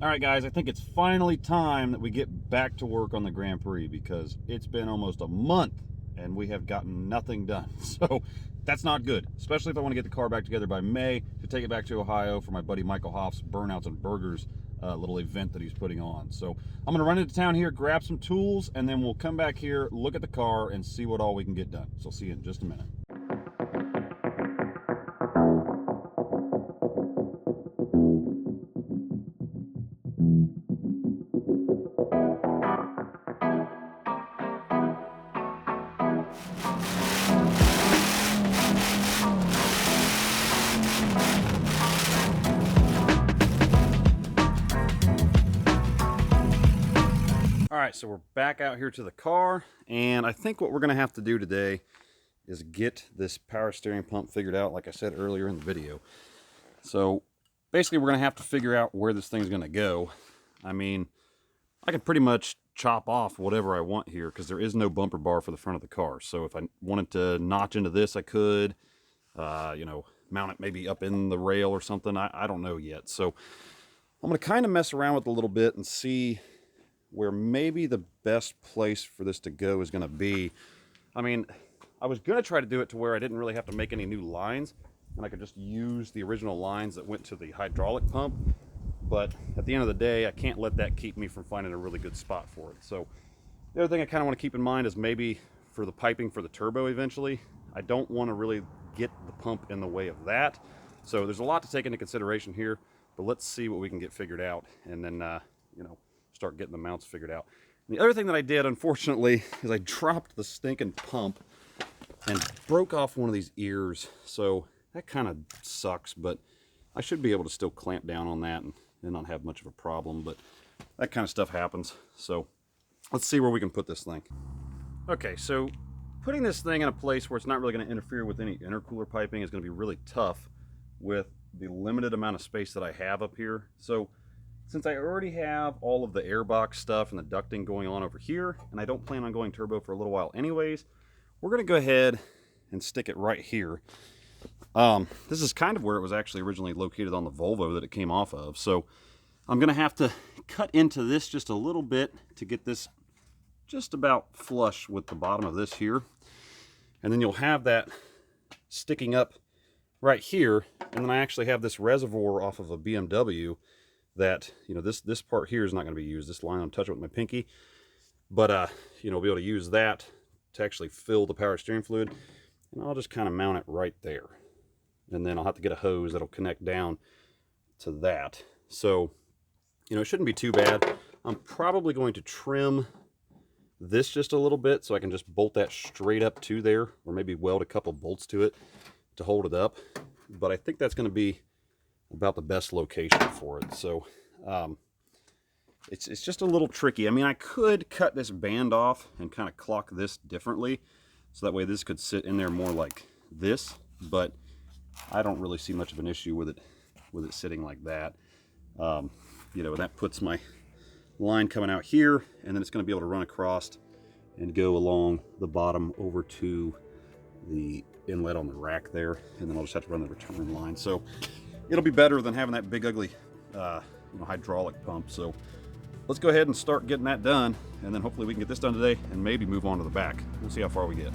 All right, guys, I think it's finally time that we get back to work on the Grand Prix because it's been almost a month and we have gotten nothing done. So that's not good, especially if I want to get the car back together by May to take it back to Ohio for my buddy Michael Hoff's Burnouts and Burgers little event that he's putting on. So I'm going to run into town here, grab some tools, and then we'll come back here, look at the car, and see what all we can get done. So I'll see you in just a minute. All right, so we're back out here to the car, and I think what we're going to have to do today is get this power steering pump figured out, like I said earlier in the video. So basically, we're going to have to figure out where this thing's going to go. I mean, I can pretty much chop off whatever I want here because there is no bumper bar for the front of the car. So if I wanted to notch into this, I could, you know, mount it maybe up in the rail or something. I don't know yet. So I'm going to kind of mess around with it a little bit and see where maybe the best place for this to go is going to be. I mean, I was going to try to do it to where I didn't really have to make any new lines and I could just use the original lines that went to the hydraulic pump. But at the end of the day, I can't let that keep me from finding a really good spot for it. So the other thing I kind of want to keep in mind is maybe for the piping for the turbo eventually, I don't want to really get the pump in the way of that. So there's a lot to take into consideration here, but let's see what we can get figured out and then, you know, start getting the mounts figured out. And the other thing that I did, unfortunately, is I dropped the stinking pump and broke off one of these ears. So that kind of sucks, but I should be able to still clamp down on that and not have much of a problem, but that kind of stuff happens. So let's see where we can put this thing. Okay, so putting this thing in a place where it's not really going to interfere with any intercooler piping is going to be really tough with the limited amount of space that I have up here. So since I already have all of the airbox stuff and the ducting going on over here, and I don't plan on going turbo for a little while anyways, we're going to go ahead and stick it right here. This is kind of where it was actually originally located on the Volvo that it came off of. So I'm going to have to cut into this just a little bit to get this just about flush with the bottom of this here. And then you'll have that sticking up right here. And then I actually have this reservoir off of a BMW that, you know, this part here is not going to be used. This line I'm touching with my pinky. But, you know, I'll be able to use that to actually fill the power steering fluid. And I'll just kind of mount it right there. And then I'll have to get a hose that'll connect down to that. So, you know, it shouldn't be too bad. I'm probably going to trim this just a little bit so I can just bolt that straight up to there, or maybe weld a couple bolts to it to hold it up. But I think that's going to be about the best location for it. So it's just a little tricky. I mean, I could cut this band off and kind of clock this differently, so that way this could sit in there more like this, but I don't really see much of an issue with it sitting like that. You know, that puts my line coming out here, and then it's going to be able to run across and go along the bottom over to the inlet on the rack there, and then I'll just have to run the return line. So it'll be better than having that big ugly you know, hydraulic pump. So let's go ahead and start getting that done, and then hopefully we can get this done today and maybe move on to the back. We'll see how far we get.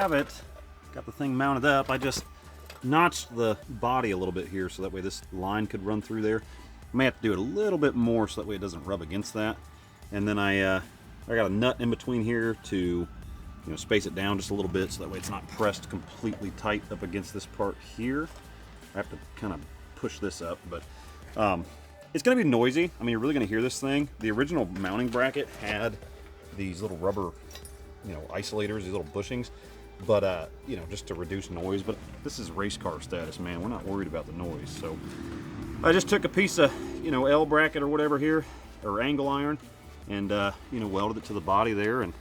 have it. Got the thing mounted up. I just notched the body a little bit here so that way this line could run through there. I may have to do it a little bit more so that way it doesn't rub against that. And then I got a nut in between here to space it down just a little bit so that way it's not pressed completely tight up against this part here. I have to kind of push this up, but it's going to be noisy. I mean, you're really going to hear this thing. The original mounting bracket had these little rubber, isolators, these little bushings, but just to reduce noise. But this is race car status, man. We're not worried about the noise. So I just took a piece of, L bracket or whatever here, or angle iron, and welded it to the body there, and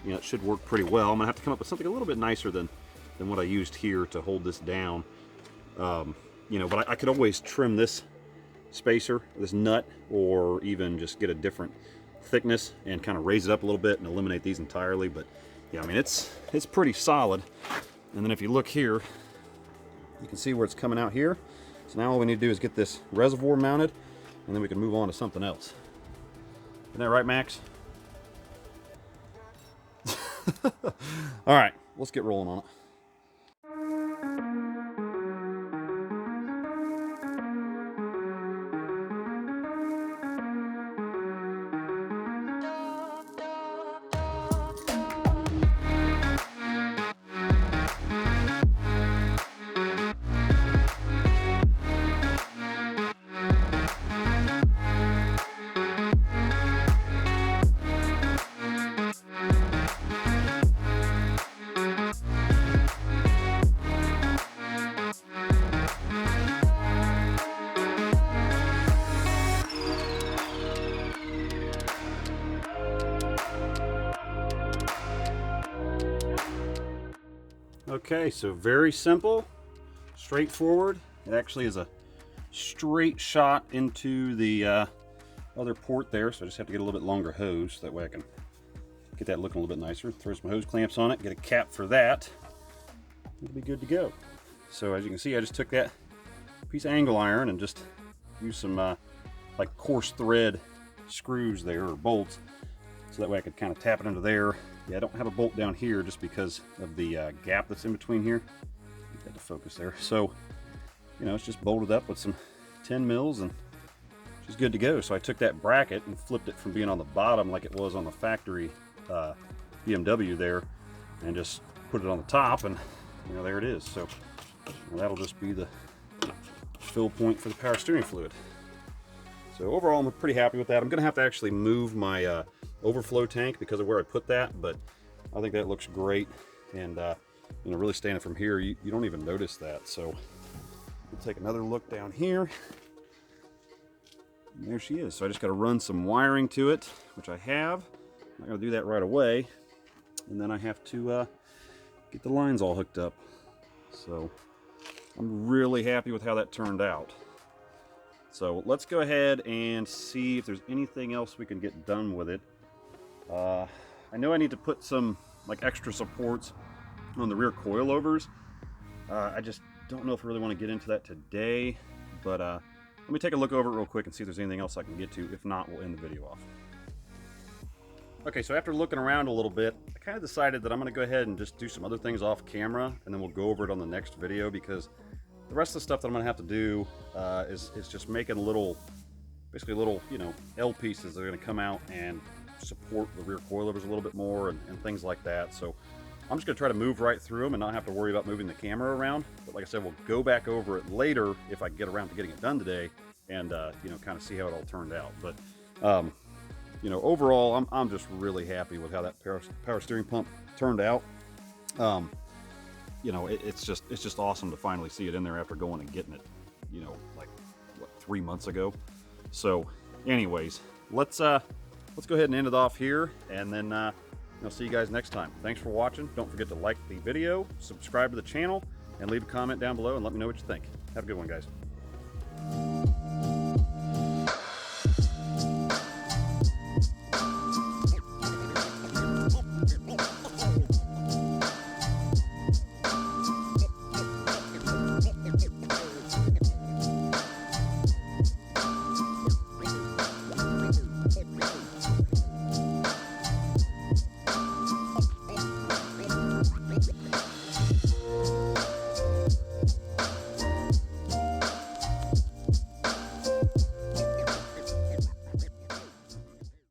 it should work pretty well. I'm gonna have to come up with something a little bit nicer than what I used here to hold this down. But I could always trim this spacer, this nut, or even just get a different thickness and kind of raise it up a little bit and eliminate these entirely. But yeah, I mean, it's pretty solid. And then if you look here, you can see where it's coming out here. So now all we need to do is get this reservoir mounted, and then we can move on to something else. Isn't that right, Max? All right, let's get rolling on it. Okay, so very simple, straightforward. It actually is a straight shot into the other port there, so I just have to get a little bit longer hose, so that way I can get that looking a little bit nicer. Throw some hose clamps on it, get a cap for that. It'll be good to go. So as you can see, I just took that piece of angle iron and just used some like coarse thread screws there, or bolts, so that way I could kind of tap it into there. Yeah, I don't have a bolt down here just because of the gap that's in between here. Get that to focus there. So, it's just bolted up with some 10 mils and she's good to go. So I took that bracket and flipped it from being on the bottom like it was on the factory BMW there, and just put it on the top, and there it is. So that'll just be the fill point for the power steering fluid. So overall, I'm pretty happy with that. I'm going to have to actually move my overflow tank because of where I put that, but I think that looks great. And really standing from here, you don't even notice that. So we'll take another look down here. And there she is. So I just got to run some wiring to it, which I have. I'm not going to do that right away. And then I have to get the lines all hooked up. So I'm really happy with how that turned out. So let's go ahead and see if there's anything else we can get done with it. I know I need to put some extra supports on the rear coilovers. I just don't know if I really want to get into that today, but let me take a look over it real quick and see if there's anything else I can get to. If not, we'll end the video off. Okay, so after looking around a little bit, I kind of decided that I'm going to go ahead and just do some other things off camera, and then we'll go over it on the next video, because the rest of the stuff that I'm going to have to do is just making basically little, L pieces that are going to come out and support the rear coilovers a little bit more, and things like that. So I'm just going to try to move right through them and not have to worry about moving the camera around. But like I said, we'll go back over it later if I get around to getting it done today, and kind of see how it all turned out. But overall, I'm just really happy with how that power steering pump turned out. It's just awesome to finally see it in there after going and getting it, 3 months ago. So anyways, let's go ahead and end it off here, and then I'll see you guys next time. Thanks for watching. Don't forget to like the video, subscribe to the channel, and leave a comment down below and let me know what you think. Have a good one, guys.